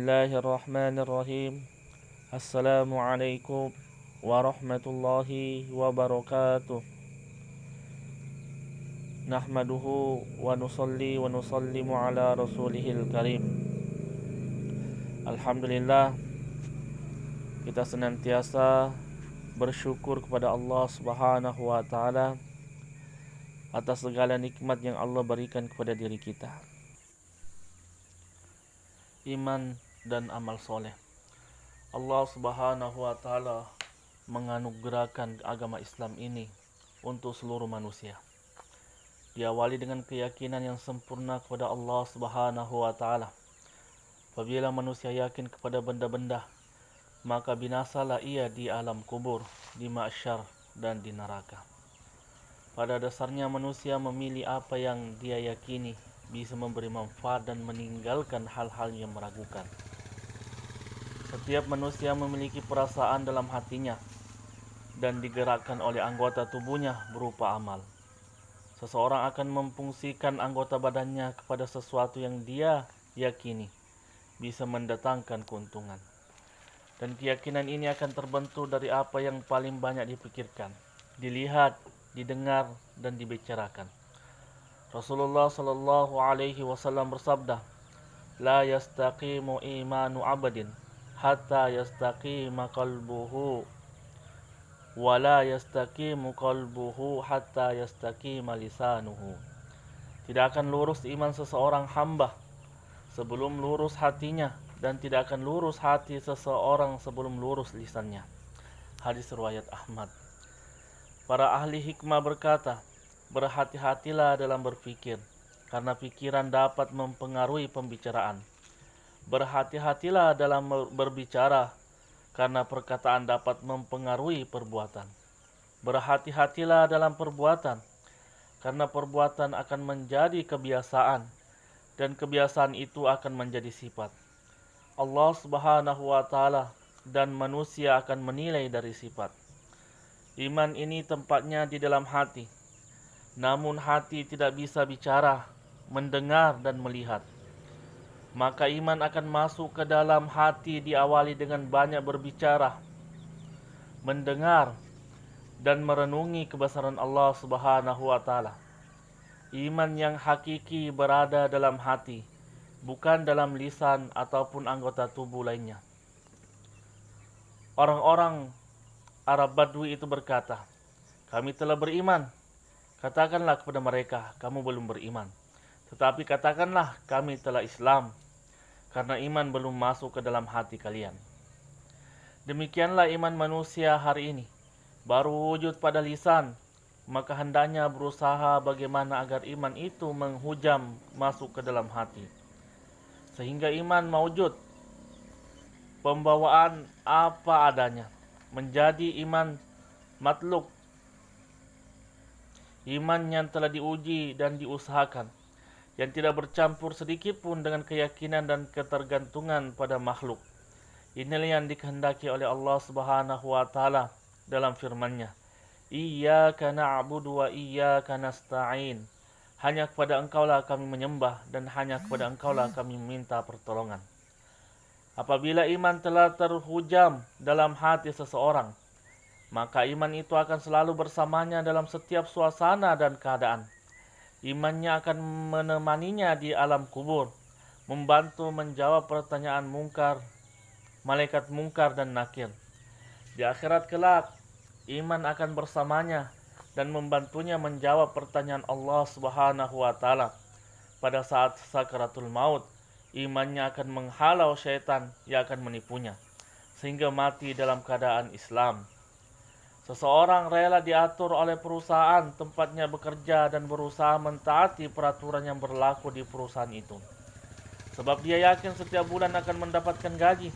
Bismillahirrahmanirrahim. Assalamualaikum warahmatullahi wabarakatuh. Nahmaduhu wa nusallimu ala rasulihil karim. Alhamdulillah, kita senantiasa bersyukur kepada Allah Subhanahu wa taala atas segala nikmat yang Allah berikan kepada diri kita. Iman dan amal soleh. Allah Subhanahu wa taala menganugerahkan agama Islam ini untuk seluruh manusia. Diawali dengan keyakinan yang sempurna kepada Allah Subhanahu wa taala. Apabila manusia yakin kepada benda-benda, maka binasalah ia di alam kubur, di mahsyar dan di neraka. Pada dasarnya manusia memilih apa yang dia yakini bisa memberi manfaat dan meninggalkan hal-hal yang meragukan. Setiap manusia memiliki perasaan dalam hatinya dan digerakkan oleh anggota tubuhnya berupa amal. Seseorang akan memfungsikan anggota badannya kepada sesuatu yang dia yakini bisa mendatangkan keuntungan. Dan keyakinan ini akan terbentuk dari apa yang paling banyak dipikirkan, dilihat, didengar, dan dibicarakan. Rasulullah sallallahu alaihi wasallam bersabda, "La yastaqimu imanu abadin hatta yastaqima qalbuhu wa la yastaqimu qalbuhu hatta yastaqima lisanuhu." Tidak akan lurus iman seseorang hamba sebelum lurus hatinya, dan tidak akan lurus hati seseorang sebelum lurus lisannya. Hadis riwayat Ahmad. Para ahli hikmah berkata, berhati-hatilah dalam berpikir, karena pikiran dapat mempengaruhi pembicaraan. Berhati-hatilah dalam berbicara, karena perkataan dapat mempengaruhi perbuatan. Berhati-hatilah dalam perbuatan, karena perbuatan akan menjadi kebiasaan, dan kebiasaan itu akan menjadi sifat. Allah Subhanahu wa taala dan manusia akan menilai dari sifat. Iman ini tempatnya di dalam hati. Namun hati tidak bisa bicara, mendengar, dan melihat. Maka iman akan masuk ke dalam hati diawali dengan banyak berbicara, mendengar, dan merenungi kebesaran Allah Subhanahu wa taala. Iman yang hakiki berada dalam hati, bukan dalam lisan ataupun anggota tubuh lainnya. Orang-orang Arab Badui itu berkata, "Kami telah beriman." Katakanlah kepada mereka, kamu belum beriman. Tetapi katakanlah, kami telah Islam, karena iman belum masuk ke dalam hati kalian. Demikianlah iman manusia hari ini. Baru wujud pada lisan, maka hendaknya berusaha bagaimana agar iman itu menghujam masuk ke dalam hati. Sehingga iman mewujud, pembawaan apa adanya, menjadi iman matluk. Iman yang telah diuji dan diusahakan, yang tidak bercampur sedikit pun dengan keyakinan dan ketergantungan pada makhluk. Inilah yang dikehendaki oleh Allah Subhanahu wa taala dalam firman-Nya, "Iyyaka na'budu wa iyyaka nasta'in." Hanya kepada Engkaulah kami menyembah dan hanya kepada Engkaulah kami meminta pertolongan. Apabila iman telah terhujam dalam hati seseorang, maka iman itu akan selalu bersamanya dalam setiap suasana dan keadaan. Imannya akan menemaninya di alam kubur, membantu menjawab pertanyaan mungkar, malaikat mungkar dan nakir. Di akhirat kelak, iman akan bersamanya dan membantunya menjawab pertanyaan Allah Subhanahu wa taala. Pada saat sakaratul maut, imannya akan menghalau syaitan yang akan menipunya, sehingga mati dalam keadaan Islam. Seseorang rela diatur oleh perusahaan tempatnya bekerja dan berusaha mentaati peraturan yang berlaku di perusahaan itu, sebab dia yakin setiap bulan akan mendapatkan gaji.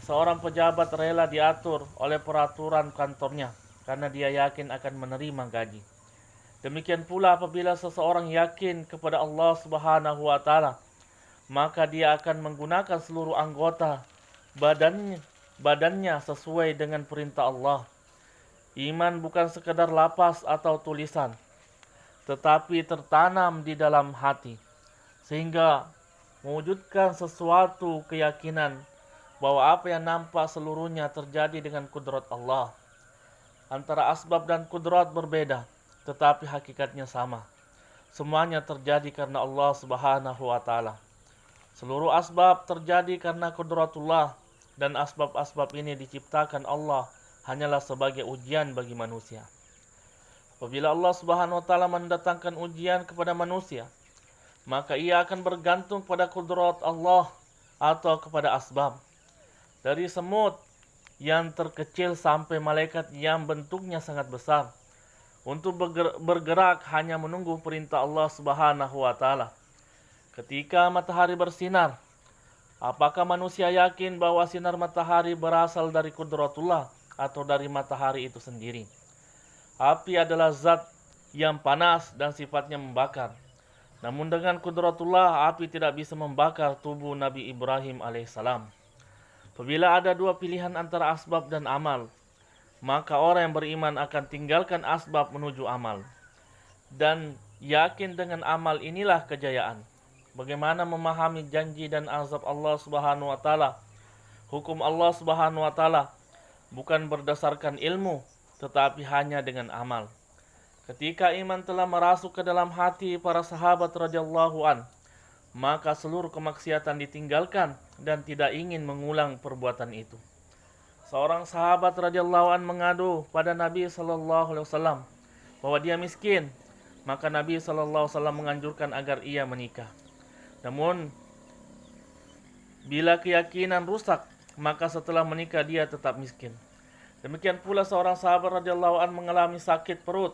Seorang pejabat rela diatur oleh peraturan kantornya karena dia yakin akan menerima gaji. Demikian pula apabila seseorang yakin kepada Allah Subhanahu wa taala, maka dia akan menggunakan seluruh anggota badannya sesuai dengan perintah Allah. Iman bukan sekadar lapas atau tulisan, tetapi tertanam di dalam hati, sehingga mewujudkan sesuatu keyakinan bahwa apa yang nampak seluruhnya terjadi dengan kudrat Allah. Antara asbab dan kudrat berbeda, tetapi hakikatnya sama. Semuanya terjadi karena Allah Subhanahu wa taala. Seluruh asbab terjadi karena kudratullah, dan asbab-asbab ini diciptakan Allah hanyalah sebagai ujian bagi manusia. Apabila Allah Subhanahu wa taala mendatangkan ujian kepada manusia, maka ia akan bergantung pada kudrat Allah atau kepada asbab. Dari semut yang terkecil sampai malaikat yang bentuknya sangat besar, untuk bergerak hanya menunggu perintah Allah Subhanahu wa taala. Ketika matahari bersinar, apakah manusia yakin bahwa sinar matahari berasal dari kudratullah atau dari matahari itu sendiri? Api adalah zat yang panas dan sifatnya membakar. Namun dengan kudratullah, api tidak bisa membakar tubuh Nabi Ibrahim alaihissalam. Apabila ada dua pilihan antara asbab dan amal, maka orang yang beriman akan tinggalkan asbab menuju amal, dan yakin dengan amal inilah kejayaan. Bagaimana memahami janji dan azab Allah Subhanahu wa taala? Hukum Allah Subhanahu wa taala bukan berdasarkan ilmu, tetapi hanya dengan amal. Ketika iman telah merasuk ke dalam hati para sahabat radhiyallahu an, maka seluruh kemaksiatan ditinggalkan dan tidak ingin mengulang perbuatan itu. Seorang sahabat radhiyallahu an mengadu pada Nabi sallallahu alaihi wasallam bahwa dia miskin, maka Nabi sallallahu alaihi wasallam menganjurkan agar ia menikah. Namun bila keyakinan rusak, maka setelah menikah dia tetap miskin. Demikian pula seorang sahabat radhiyallahu an mengalami sakit perut.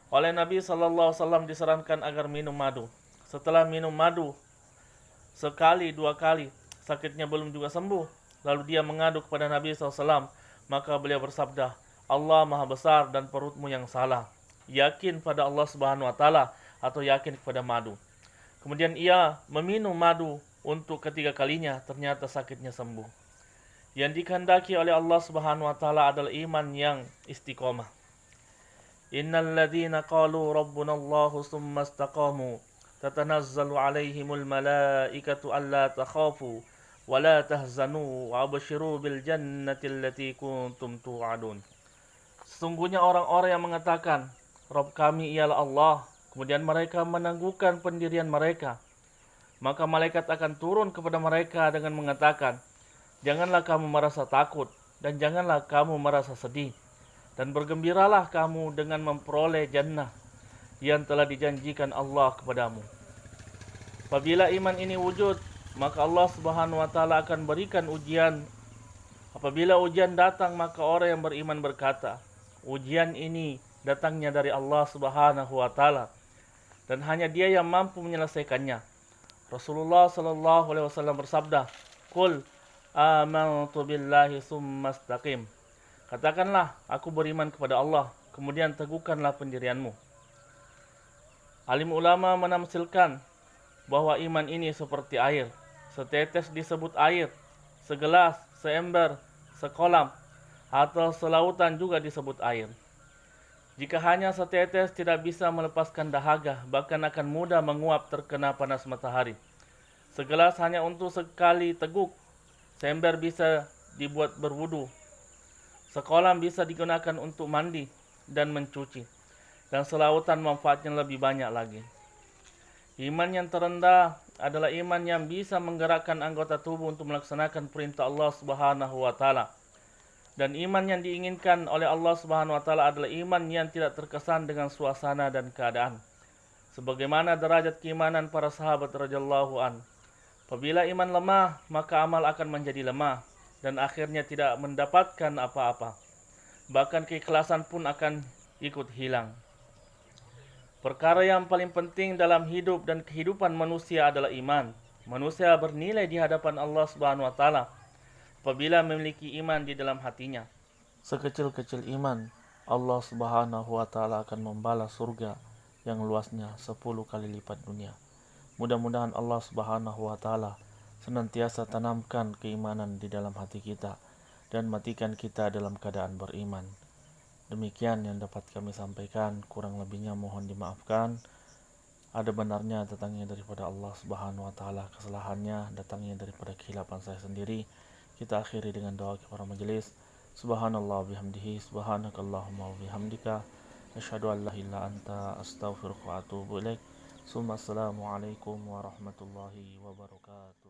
Oleh Nabi sallallahu alaihi wasallam disarankan agar minum madu. Setelah minum madu sekali, dua kali, sakitnya belum juga sembuh. Lalu dia mengadu kepada Nabi SAW. Maka beliau bersabda, Allah maha besar dan perutmu yang salah. Yakin pada Allah Subhanahu wa taala atau yakin kepada madu. Kemudian ia meminum madu untuk ketiga kalinya, ternyata sakitnya sembuh. Yang dikehendaki oleh Allah Subhanahu wa taala adalah iman yang istiqomah. Innal ladzina qalu rabbuna Allahu tsumma istaqamu tatanazzalu alaihimul malaikatu alla takhafu wa la tahzanu wa abshiru bil jannati allati kuntum tu'adun. Sesungguhnya orang-orang yang mengatakan Rabb kami ialah Allah, kemudian mereka menangguhkan pendirian mereka, maka malaikat akan turun kepada mereka dengan mengatakan, janganlah kamu merasa takut dan janganlah kamu merasa sedih, dan bergembiralah kamu dengan memperoleh jannah yang telah dijanjikan Allah kepadamu. Apabila iman ini wujud, maka Allah Subhanahu wa taala akan berikan ujian. Apabila ujian datang, maka orang yang beriman berkata, ujian ini datangnya dari Allah Subhanahu wa taala dan hanya Dia yang mampu menyelesaikannya. Rasulullah sallallahu alaihi wasallam bersabda, "Qul amantu billahi tsumma istaqim." Katakanlah, aku beriman kepada Allah, kemudian teguhkanlah pendirianmu. Alim ulama menamsilkan bahwa iman ini seperti air. Setetes disebut air, segelas, seember, sekolam, atau selautan juga disebut air. Jika hanya setetes tidak bisa melepaskan dahaga, bahkan akan mudah menguap terkena panas matahari. Segelas hanya untuk sekali teguk, seember bisa dibuat berwudu, sekolam bisa digunakan untuk mandi dan mencuci, dan selautan manfaatnya lebih banyak lagi. Iman yang terendah adalah iman yang bisa menggerakkan anggota tubuh untuk melaksanakan perintah Allah Subhanahu wa taala. Dan iman yang diinginkan oleh Allah Subhanahu wa taala adalah iman yang tidak terkesan dengan suasana dan keadaan. Sebagaimana derajat keimanan para sahabat radhiyallahu an. Apabila iman lemah, maka amal akan menjadi lemah dan akhirnya tidak mendapatkan apa-apa. Bahkan keikhlasan pun akan ikut hilang. Perkara yang paling penting dalam hidup dan kehidupan manusia adalah iman. Manusia bernilai di hadapan Allah Subhanahu wa taala apabila memiliki iman di dalam hatinya. Sekecil-kecil iman, Allah Subhanahu wa taala akan membalas surga yang luasnya 10 kali lipat dunia. Mudah-mudahan Allah Subhanahu wa taala senantiasa tanamkan keimanan di dalam hati kita dan matikan kita dalam keadaan beriman. Demikian yang dapat kami sampaikan, kurang lebihnya mohon dimaafkan. ada benarnya datangnya daripada Allah Subhanahu wa taala, kesalahannya datangnya daripada kehilapan saya sendiri. Kita akhiri dengan doa kepada majelis. Subhanallah bihamdihi, subhanakallahumma wa bihamdika, asyhadu an la ilaha illa anta, astaghfiruka wa atubu ilaik. Assalamualaikum warahmatullahi wabarakatuh.